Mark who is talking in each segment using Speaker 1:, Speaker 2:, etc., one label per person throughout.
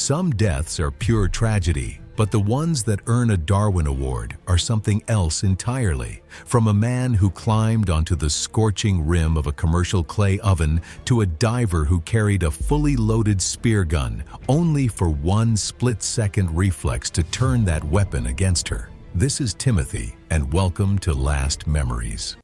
Speaker 1: Some deaths are pure tragedy, but the ones that earn a Darwin Award are something else entirely. From a man who climbed onto the scorching rim of a commercial clay oven to a diver who carried a fully loaded spear gun, only for one split-second reflex to turn that weapon against her. This is Timothy, and welcome to Last Memories.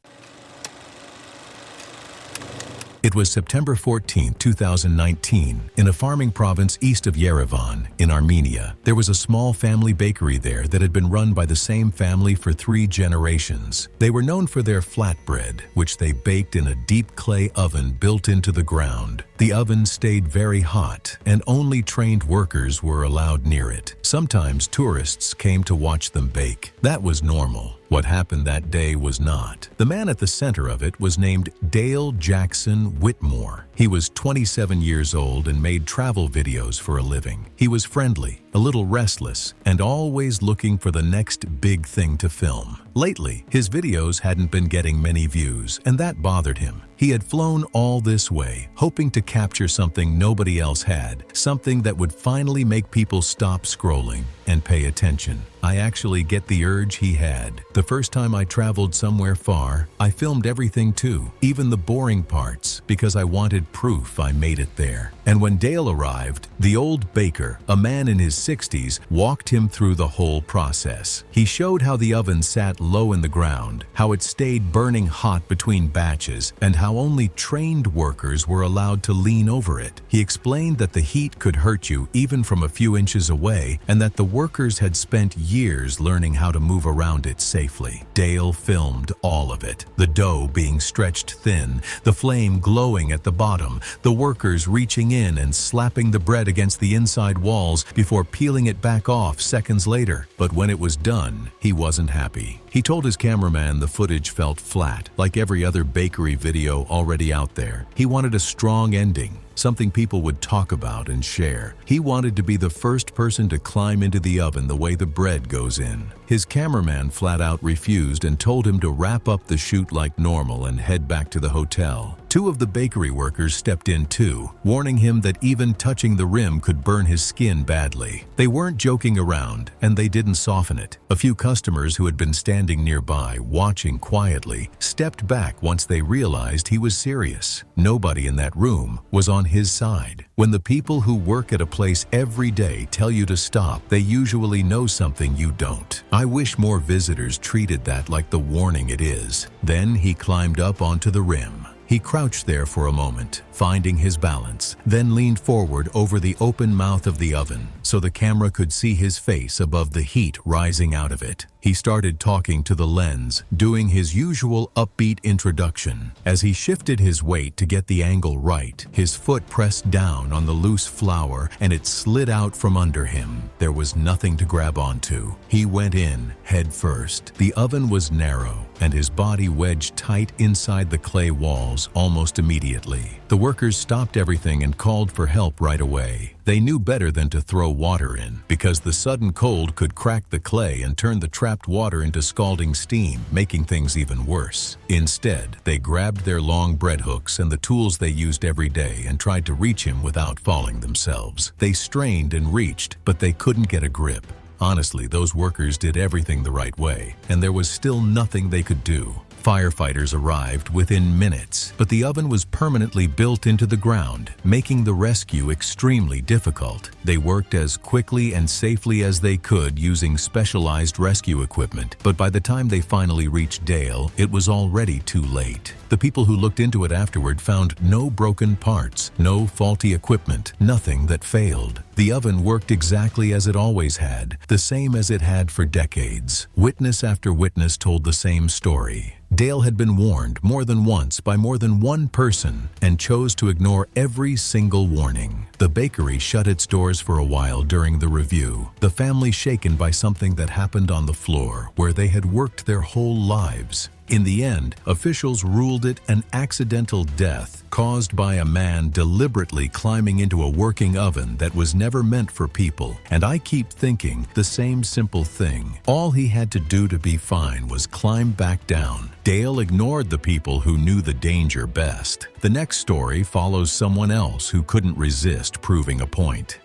Speaker 1: It was September 14, 2019, in a farming province east of Yerevan, in Armenia. There was a small family bakery there that had been run by the same family for 3 generations. They were known for their flatbread, which they baked in a deep clay oven built into the ground. The oven stayed very hot, and only trained workers were allowed near it. Sometimes tourists came to watch them bake. That was normal. What happened that day was not. The man at the center of it was named Dale Jackson Whitmore. He was 27 years old and made travel videos for a living. He was friendly, a little restless, and always looking for the next big thing to film. Lately, his videos hadn't been getting many views, and that bothered him. He had flown all this way, hoping to capture something nobody else had, something that would finally make people stop scrolling and pay attention. I actually get the urge he had. The first time I traveled somewhere far, I filmed everything too, even the boring parts, because I wanted proof I made it there. And when Dale arrived, the old baker, a man in his 60s, walked him through the whole process. He showed how the oven sat low in the ground, how it stayed burning hot between batches, and how only trained workers were allowed to lean over it. He explained that the heat could hurt you even from a few inches away, and that the workers had spent years learning how to move around it safely. Dale filmed all of it, the dough being stretched thin, the flame glowing at the bottom, the workers reaching in and slapping the bread against the inside walls before peeling it back off seconds later. But when it was done, he wasn't happy. He told his cameraman the footage felt flat, like every other bakery video already out there. He wanted a strong ending, something people would talk about and share. He wanted to be the first person to climb into the oven the way the bread goes in. His cameraman flat out refused and told him to wrap up the shoot like normal and head back to the hotel. 2 of the bakery workers stepped in too, warning him that even touching the rim could burn his skin badly. They weren't joking around, and they didn't soften it. A few customers who had been standing nearby, watching quietly, stepped back once they realized he was serious. Nobody in that room was on his side. When the people who work at a place every day tell you to stop, they usually know something you don't. I wish more visitors treated that like the warning it is. Then he climbed up onto the rim. He crouched there for a moment, finding his balance, then leaned forward over the open mouth of the oven so the camera could see his face above the heat rising out of it. He started talking to the lens, doing his usual upbeat introduction. As he shifted his weight to get the angle right, his foot pressed down on the loose flour and it slid out from under him. There was nothing to grab onto. He went in, head first. The oven was narrow, and his body wedged tight inside the clay walls almost immediately. The workers stopped everything and called for help right away. They knew better than to throw water in, because the sudden cold could crack the clay and turn the trapped water into scalding steam, making things even worse. Instead, they grabbed their long bread hooks and the tools they used every day and tried to reach him without falling themselves. They strained and reached, but they couldn't get a grip. Honestly, those workers did everything the right way, and there was still nothing they could do. Firefighters arrived within minutes, but the oven was permanently built into the ground, making the rescue extremely difficult. They worked as quickly and safely as they could using specialized rescue equipment, but by the time they finally reached Dale, it was already too late. The people who looked into it afterward found no broken parts, no faulty equipment, nothing that failed. The oven worked exactly as it always had, the same as it had for decades. Witness after witness told the same story. Dale had been warned more than once by more than one person and chose to ignore every single warning. The bakery shut its doors for a while during the review, the family shaken by something that happened on the floor where they had worked their whole lives. In the end, officials ruled it an accidental death caused by a man deliberately climbing into a working oven that was never meant for people. And I keep thinking the same simple thing. All he had to do to be fine was climb back down. Dale ignored the people who knew the danger best. The next story follows someone else who couldn't resist proving a point.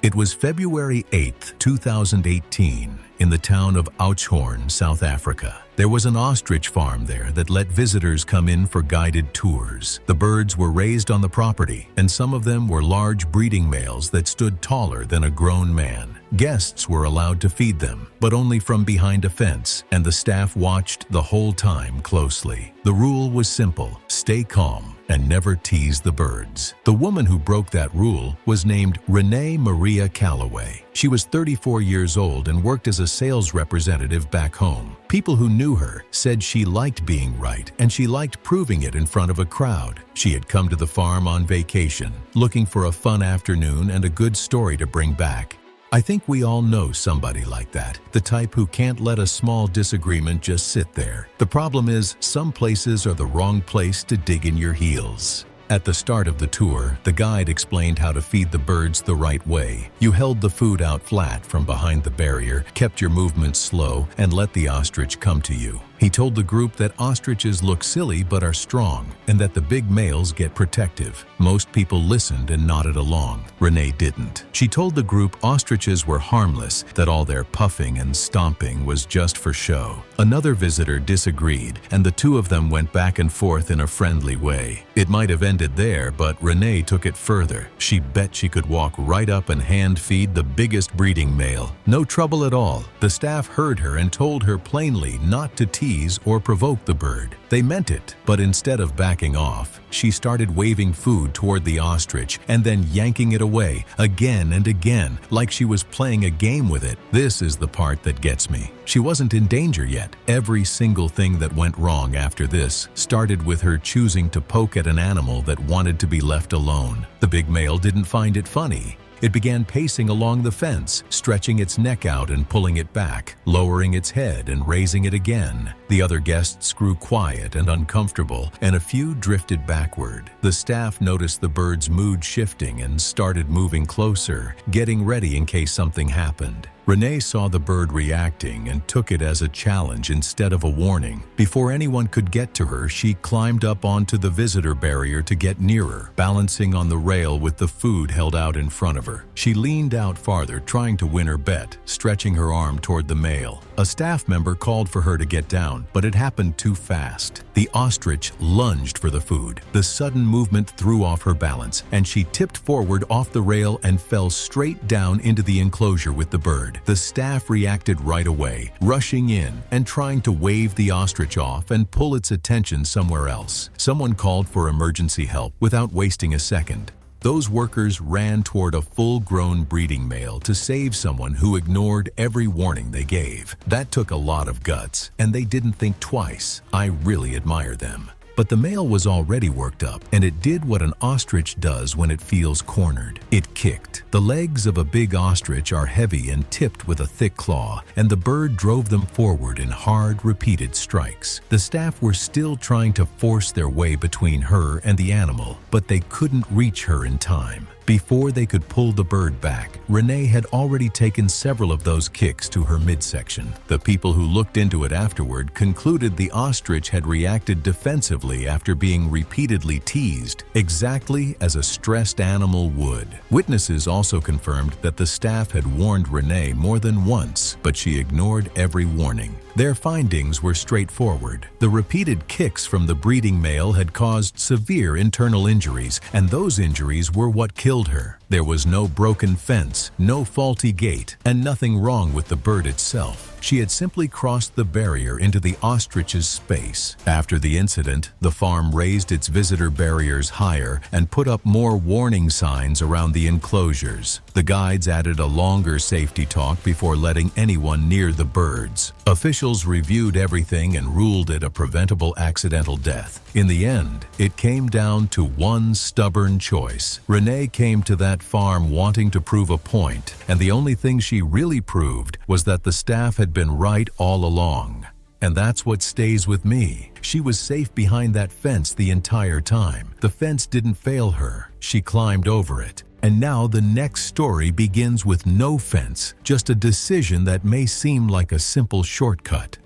Speaker 1: It was February 8, 2018, in the town of Oudtshoorn, South Africa. There was an ostrich farm there that let visitors come in for guided tours. The birds were raised on the property, and some of them were large breeding males that stood taller than a grown man. Guests were allowed to feed them, but only from behind a fence, and the staff watched the whole time closely. The rule was simple: stay calm and never tease the birds. The woman who broke that rule was named Renee Maria Calloway. She was 34 years old and worked as a sales representative back home. People who knew her said she liked being right, and she liked proving it in front of a crowd. She had come to the farm on vacation, looking for a fun afternoon and a good story to bring back. I think we all know somebody like that, the type who can't let a small disagreement just sit there. The problem is, some places are the wrong place to dig in your heels. At the start of the tour, the guide explained how to feed the birds the right way. You held the food out flat from behind the barrier, kept your movements slow, and let the ostrich come to you. He told the group that ostriches look silly but are strong, and that the big males get protective. Most people listened and nodded along. Renee didn't. She told the group ostriches were harmless, that all their puffing and stomping was just for show. Another visitor disagreed, and the two of them went back and forth in a friendly way. It might have ended there, but Renee took it further. She bet she could walk right up and hand feed the biggest breeding male. No trouble at all. The staff heard her and told her plainly not to tease or provoke the bird. They meant it, but instead of backing off, she started waving food toward the ostrich and then yanking it away again and again, like she was playing a game with it. This is the part that gets me. She wasn't in danger yet. Every single thing that went wrong after this started with her choosing to poke at an animal that wanted to be left alone. The big male didn't find it funny. It began pacing along the fence, stretching its neck out and pulling it back, lowering its head and raising it again. The other guests grew quiet and uncomfortable, and a few drifted backward. The staff noticed the bird's mood shifting and started moving closer, getting ready in case something happened. Renee saw the bird reacting and took it as a challenge instead of a warning. Before anyone could get to her, she climbed up onto the visitor barrier to get nearer, balancing on the rail with the food held out in front of her. She leaned out farther, trying to win her bet, stretching her arm toward the male. A staff member called for her to get down, but it happened too fast. The ostrich lunged for the food. The sudden movement threw off her balance, and she tipped forward off the rail and fell straight down into the enclosure with the bird. The staff reacted right away, rushing in and trying to wave the ostrich off and pull its attention somewhere else. Someone called for emergency help without wasting a second. Those workers ran toward a full-grown breeding male to save someone who ignored every warning they gave. That took a lot of guts, and they didn't think twice. I really admire them. But the male was already worked up, and it did what an ostrich does when it feels cornered. It kicked. The legs of a big ostrich are heavy and tipped with a thick claw, and the bird drove them forward in hard, repeated strikes. The staff were still trying to force their way between her and the animal, but they couldn't reach her in time. Before they could pull the bird back, Renee had already taken several of those kicks to her midsection. The people who looked into it afterward concluded the ostrich had reacted defensively after being repeatedly teased, exactly as a stressed animal would. Witnesses also confirmed that the staff had warned Renee more than once, but she ignored every warning. Their findings were straightforward. The repeated kicks from the breeding male had caused severe internal injuries, and those injuries were what killed her. There was no broken fence, no faulty gate, and nothing wrong with the bird itself. She had simply crossed the barrier into the ostrich's space. After the incident, the farm raised its visitor barriers higher and put up more warning signs around the enclosures. The guides added a longer safety talk before letting anyone near the birds. Officials reviewed everything and ruled it a preventable accidental death. In the end, it came down to one stubborn choice. Renee came to that farm wanting to prove a point, and the only thing she really proved was that the staff had been right all along. And that's what stays with me. She was safe behind that fence the entire time. The fence didn't fail her. She climbed over it. And now the next story begins with no fence, just a decision that may seem like a simple shortcut.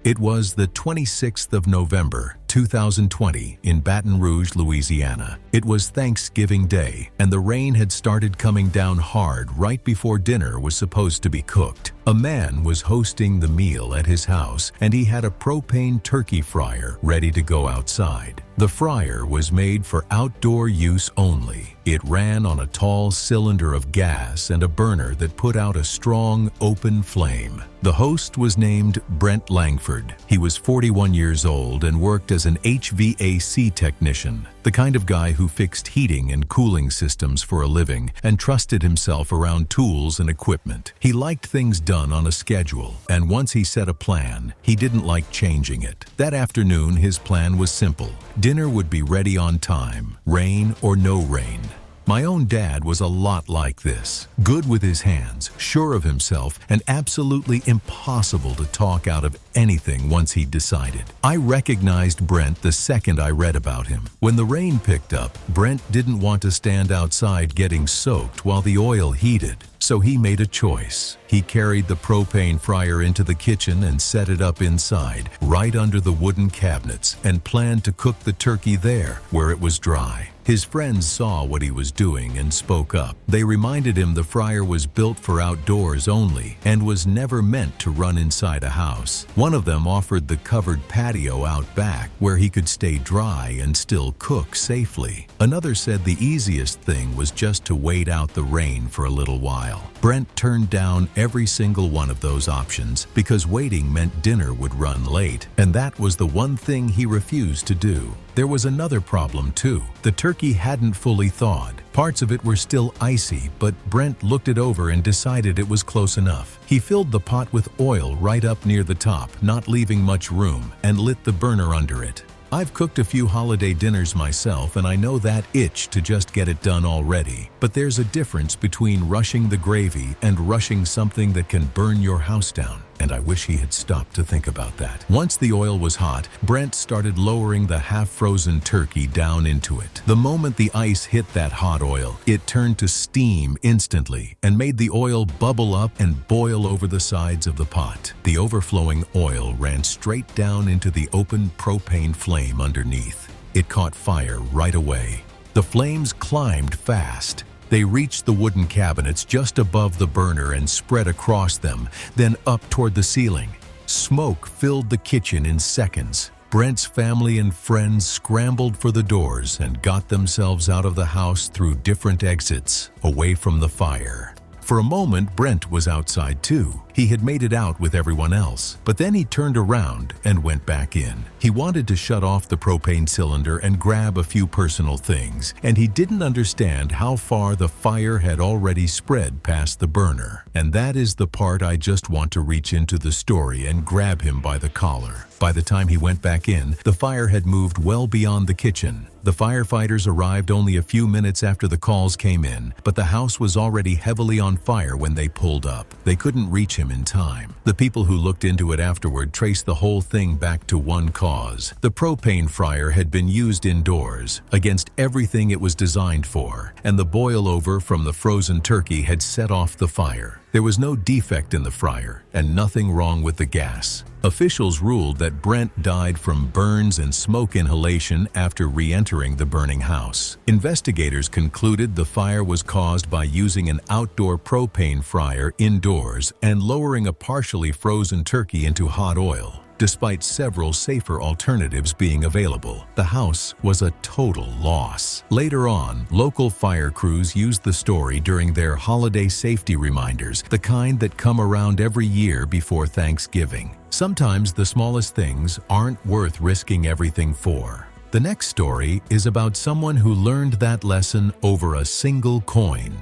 Speaker 1: It was the 26th of November, 2020, in Baton Rouge, Louisiana. It was Thanksgiving Day, and the rain had started coming down hard right before dinner was supposed to be cooked. A man was hosting the meal at his house, and he had a propane turkey fryer ready to go outside. The fryer was made for outdoor use only. It ran on a tall cylinder of gas and a burner that put out a strong, open flame. The host was named Brent Langford. He was 41 years old and worked as an HVAC technician, the kind of guy who fixed heating and cooling systems for a living and trusted himself around tools and equipment. He liked things done on a schedule, and once he set a plan, he didn't like changing it. That afternoon, his plan was simple. Dinner would be ready on time, rain or no rain. My own dad was a lot like this. Good with his hands, sure of himself, and absolutely impossible to talk out of anything once he'd decided. I recognized Brent the second I read about him. When the rain picked up, Brent didn't want to stand outside getting soaked while the oil heated. So he made a choice. He carried the propane fryer into the kitchen and set it up inside, right under the wooden cabinets, and planned to cook the turkey there, where it was dry. His friends saw what he was doing and spoke up. They reminded him the fryer was built for outdoors only and was never meant to run inside a house. One of them offered the covered patio out back where he could stay dry and still cook safely. Another said the easiest thing was just to wait out the rain for a little while. Brent turned down every single one of those options because waiting meant dinner would run late, and that was the one thing he refused to do. There was another problem too. The turkey hadn't fully thawed. Parts of it were still icy, but Brent looked it over and decided it was close enough. He filled the pot with oil right up near the top, not leaving much room, and lit the burner under it. I've cooked a few holiday dinners myself, and I know that itch to just get it done already. But there's a difference between rushing the gravy and rushing something that can burn your house down. And I wish he had stopped to think about that. Once the oil was hot, Brent started lowering the half-frozen turkey down into it. The moment the ice hit that hot oil, it turned to steam instantly and made the oil bubble up and boil over the sides of the pot. The overflowing oil ran straight down into the open propane flame underneath. It caught fire right away. The flames climbed fast. They reached the wooden cabinets just above the burner and spread across them, then up toward the ceiling. Smoke filled the kitchen in seconds. Brent's family and friends scrambled for the doors and got themselves out of the house through different exits, away from the fire. For a moment, Brent was outside too. He had made it out with everyone else, but then he turned around and went back in. He wanted to shut off the propane cylinder and grab a few personal things, and he didn't understand how far the fire had already spread past the burner. And that is the part I just want to reach into the story and grab him by the collar. By the time he went back in, the fire had moved well beyond the kitchen. The firefighters arrived only a few minutes after the calls came in, but the house was already heavily on fire when they pulled up. They couldn't reach him in time. The people who looked into it afterward traced the whole thing back to one cause. The propane fryer had been used indoors, against everything it was designed for, and the boil-over from the frozen turkey had set off the fire. There was no defect in the fryer, and nothing wrong with the gas. Officials ruled that Brent died from burns and smoke inhalation after re-entering the burning house. Investigators concluded the fire was caused by using an outdoor propane fryer indoors and lowering a partially frozen turkey into hot oil. Despite several safer alternatives being available, the house was a total loss. Later on, local fire crews used the story during their holiday safety reminders, the kind that come around every year before Thanksgiving. Sometimes the smallest things aren't worth risking everything for. The next story is about someone who learned that lesson over a single coin.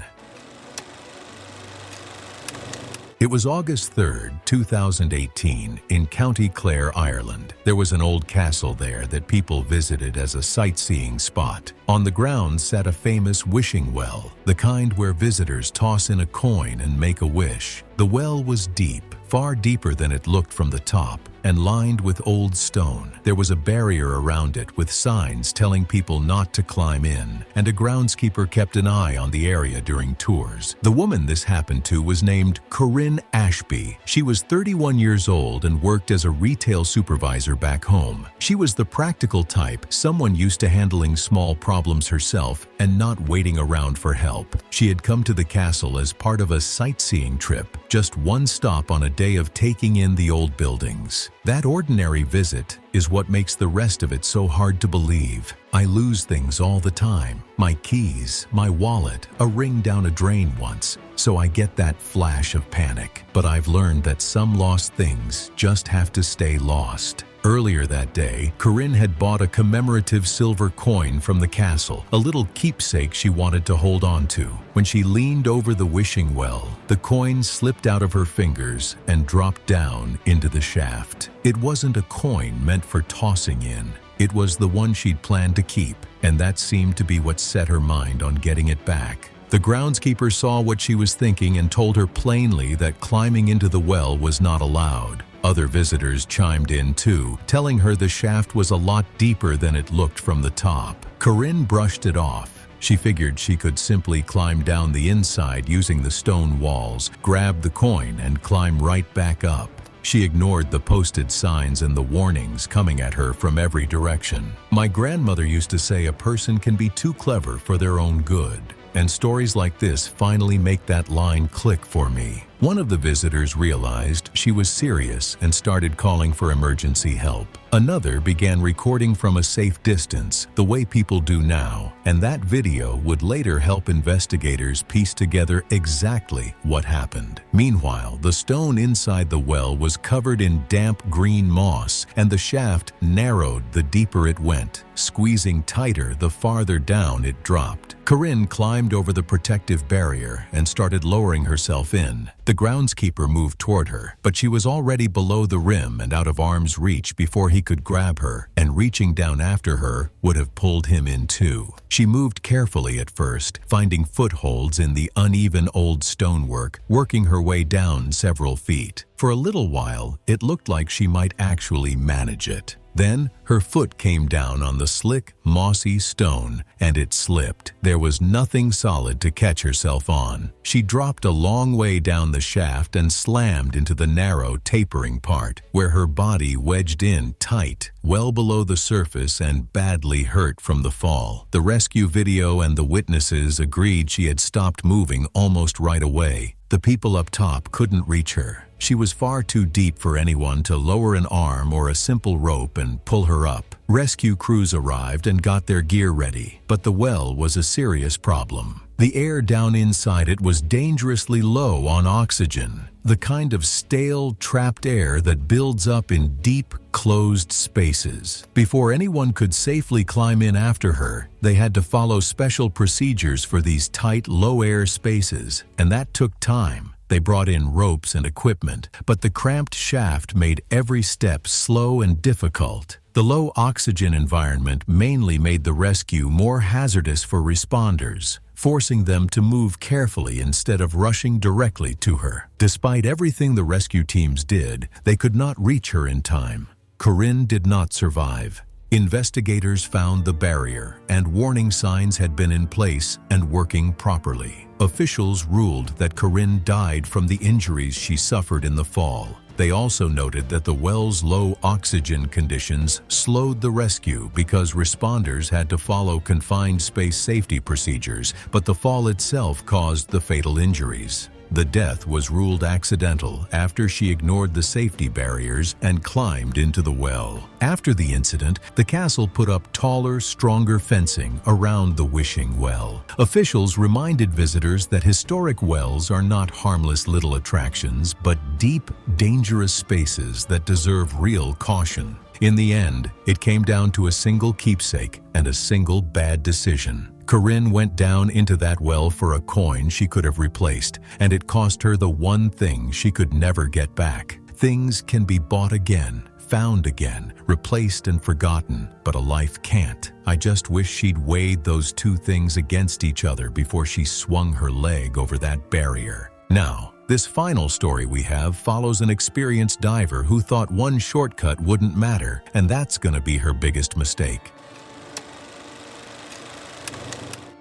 Speaker 1: It was August 3rd, 2018, in County Clare, Ireland. There was an old castle there that people visited as a sightseeing spot. On the grounds sat a famous wishing well, the kind where visitors toss in a coin and make a wish. The well was deep, far deeper than it looked from the top, and lined with old stone. There was a barrier around it with signs telling people not to climb in, and a groundskeeper kept an eye on the area during tours. The woman this happened to was named Corinne Ashby. She was 31 years old and worked as a retail supervisor back home. She was the practical type, someone used to handling small problems herself and not waiting around for help. She had come to the castle as part of a sightseeing trip, just one stop on a day of taking in the old buildings. That ordinary visit is what makes the rest of it so hard to believe. I lose things all the time. My keys, my wallet, a ring down a drain once. So I get that flash of panic. But I've learned that some lost things just have to stay lost. Earlier that day, Corinne had bought a commemorative silver coin from the castle, a little keepsake she wanted to hold on to. When she leaned over the wishing well, the coin slipped out of her fingers and dropped down into the shaft. It wasn't a coin meant for tossing in. It was the one she'd planned to keep, and that seemed to be what set her mind on getting it back. The groundskeeper saw what she was thinking and told her plainly that climbing into the well was not allowed. Other visitors chimed in too, telling her the shaft was a lot deeper than it looked from the top. Corinne brushed it off. She figured she could simply climb down the inside using the stone walls, grab the coin, and climb right back up. She ignored the posted signs and the warnings coming at her from every direction. My grandmother used to say a person can be too clever for their own good. And stories like this finally make that line click for me. One of the visitors realized she was serious and started calling for emergency help. Another began recording from a safe distance, the way people do now, and that video would later help investigators piece together exactly what happened. Meanwhile, the stone inside the well was covered in damp green moss, and the shaft narrowed the deeper it went, squeezing tighter the farther down it dropped. Corinne climbed over the protective barrier and started lowering herself in. The groundskeeper moved toward her, but she was already below the rim and out of arm's reach before he could grab her, and reaching down after her would have pulled him in too. She moved carefully at first, finding footholds in the uneven old stonework, working her way down several feet. For a little while, it looked like she might actually manage it. Then, her foot came down on the slick, mossy stone, and it slipped. There was nothing solid to catch herself on. She dropped a long way down the shaft and slammed into the narrow, tapering part, where her body wedged in tight, well below the surface and badly hurt from the fall. The rescue video and the witnesses agreed she had stopped moving almost right away. The people up top couldn't reach her. She was far too deep for anyone to lower an arm or a simple rope and pull her up. Rescue crews arrived and got their gear ready, but the well was a serious problem. The air down inside it was dangerously low on oxygen, the kind of stale, trapped air that builds up in deep, closed spaces. Before anyone could safely climb in after her, they had to follow special procedures for these tight, low-air spaces, and that took time. They brought in ropes and equipment, but the cramped shaft made every step slow and difficult. The low oxygen environment mainly made the rescue more hazardous for responders, forcing them to move carefully instead of rushing directly to her. Despite everything the rescue teams did, they could not reach her in time. Corinne did not survive. Investigators found the barrier, and warning signs had been in place and working properly. Officials ruled that Corinne died from the injuries she suffered in the fall. They also noted that the well's low oxygen conditions slowed the rescue because responders had to follow confined space safety procedures, but the fall itself caused the fatal injuries. The death was ruled accidental after she ignored the safety barriers and climbed into the well. After the incident, the castle put up taller, stronger fencing around the wishing well. Officials reminded visitors that historic wells are not harmless little attractions, but deep, dangerous spaces that deserve real caution. In the end, it came down to a single keepsake and a single bad decision. Corinne went down into that well for a coin she could have replaced, and it cost her the one thing she could never get back. Things can be bought again, found again, replaced and forgotten, but a life can't. I just wish she'd weighed those two things against each other before she swung her leg over that barrier. Now, This final story we have follows an experienced diver who thought one shortcut wouldn't matter, and that's gonna be her biggest mistake.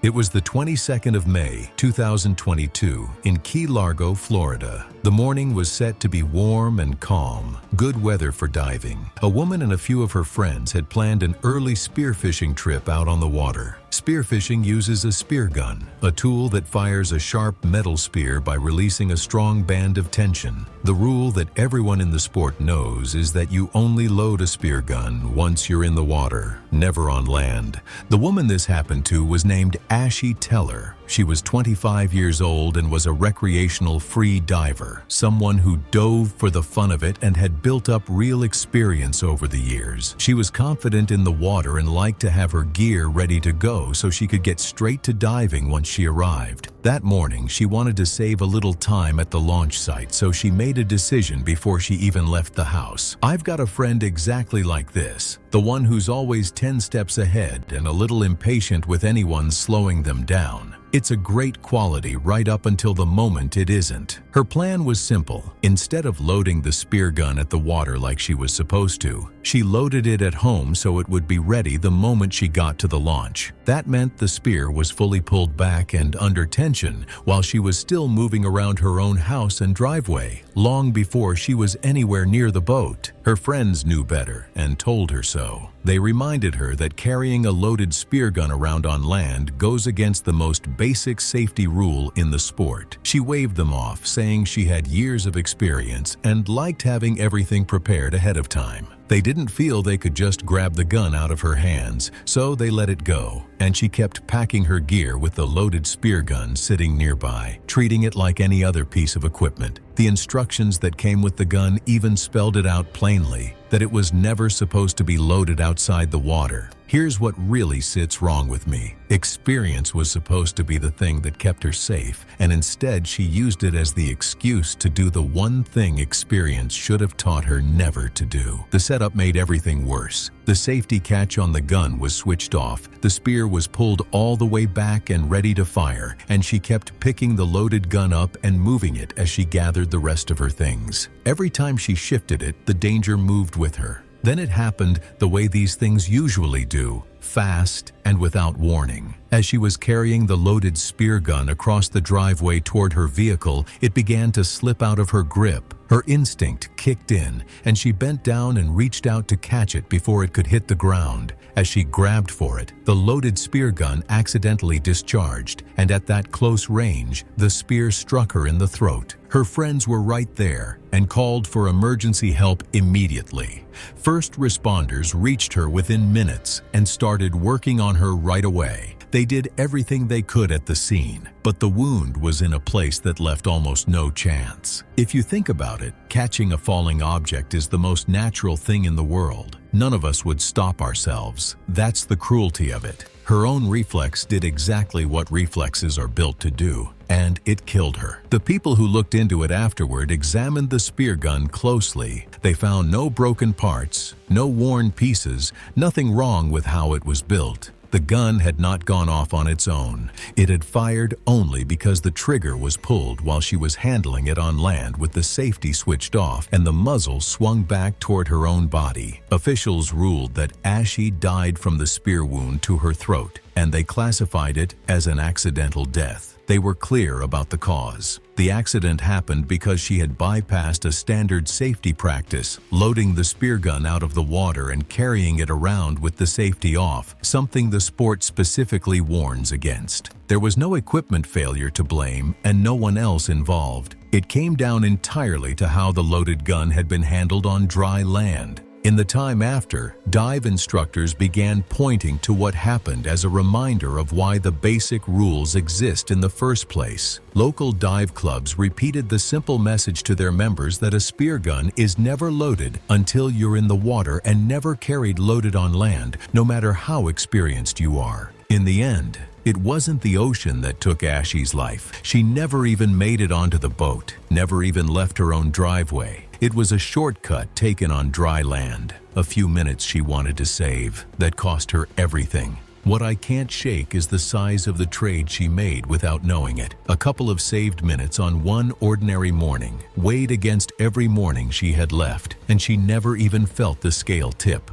Speaker 1: It was the 22nd of May, 2022, in Key Largo, Florida. The morning was set to be warm and calm, good weather for diving. A woman and a few of her friends had planned an early spearfishing trip out on the water. Spearfishing uses a speargun, a tool that fires a sharp metal spear by releasing a strong band of tension. The rule that everyone in the sport knows is that you only load a speargun once you're in the water, never on land. The woman this happened to was named Ashley Teller. She was 25 years old and was a recreational free diver, someone who dove for the fun of it and had built up real experience over the years. She was confident in the water and liked to have her gear ready to go so she could get straight to diving once she arrived. That morning, she wanted to save a little time at the launch site, so she made a decision before she even left the house. I've got a friend exactly like this, the one who's always 10 steps ahead and a little impatient with anyone slowing them down. It's a great quality right up until the moment it isn't. Her plan was simple. Instead of loading the spear gun at the water like she was supposed to, she loaded it at home so it would be ready the moment she got to the launch. That meant the spear was fully pulled back and under tension while she was still moving around her own house and driveway, long before she was anywhere near the boat. Her friends knew better and told her so. They reminded her that carrying a loaded spear gun around on land goes against the most basic safety rule in the sport. She waved them off, saying she had years of experience and liked having everything prepared ahead of time. They didn't feel they could just grab the gun out of her hands, so they let it go, and she kept packing her gear with the loaded spear gun sitting nearby, treating it like any other piece of equipment. The instructions that came with the gun even spelled it out plainly, that it was never supposed to be loaded outside the water. Here's what really sits wrong with me. Experience was supposed to be the thing that kept her safe, and instead she used it as the excuse to do the one thing experience should have taught her never to do. The setup made everything worse. The safety catch on the gun was switched off, the spear was pulled all the way back and ready to fire, and she kept picking the loaded gun up and moving it as she gathered the rest of her things. Every time she shifted it, the danger moved with her. Then it happened the way these things usually do, fast and without warning. As she was carrying the loaded spear gun across the driveway toward her vehicle, it began to slip out of her grip. Her instinct kicked in, and she bent down and reached out to catch it before it could hit the ground. As she grabbed for it, the loaded spear gun accidentally discharged, and at that close range, the spear struck her in the throat. Her friends were right there and called for emergency help immediately. First responders reached her within minutes and started working on her right away. They did everything they could at the scene, but the wound was in a place that left almost no chance. If you think about it, catching a falling object is the most natural thing in the world. None of us would stop ourselves. That's the cruelty of it. Her own reflex did exactly what reflexes are built to do, and it killed her. The people who looked into it afterward examined the spear gun closely. They found no broken parts, no worn pieces, nothing wrong with how it was built. The gun had not gone off on its own. It had fired only because the trigger was pulled while she was handling it on land with the safety switched off and the muzzle swung back toward her own body. Officials ruled that Ashley died from the spear wound to her throat, and they classified it as an accidental death. They were clear about the cause. The accident happened because she had bypassed a standard safety practice, loading the spear gun out of the water and carrying it around with the safety off, something the sport specifically warns against. There was no equipment failure to blame and no one else involved. It came down entirely to how the loaded gun had been handled on dry land. In the time after, dive instructors began pointing to what happened as a reminder of why the basic rules exist in the first place. Local dive clubs repeated the simple message to their members that a spear gun is never loaded until you're in the water and never carried loaded on land, no matter how experienced you are. In the end, it wasn't the ocean that took Ashley's life. She never even made it onto the boat, never even left her own driveway. It was a shortcut taken on dry land, a few minutes she wanted to save, that cost her everything. What I can't shake is the size of the trade she made without knowing it. A couple of saved minutes on one ordinary morning, weighed against every morning she had left, and she never even felt the scale tip.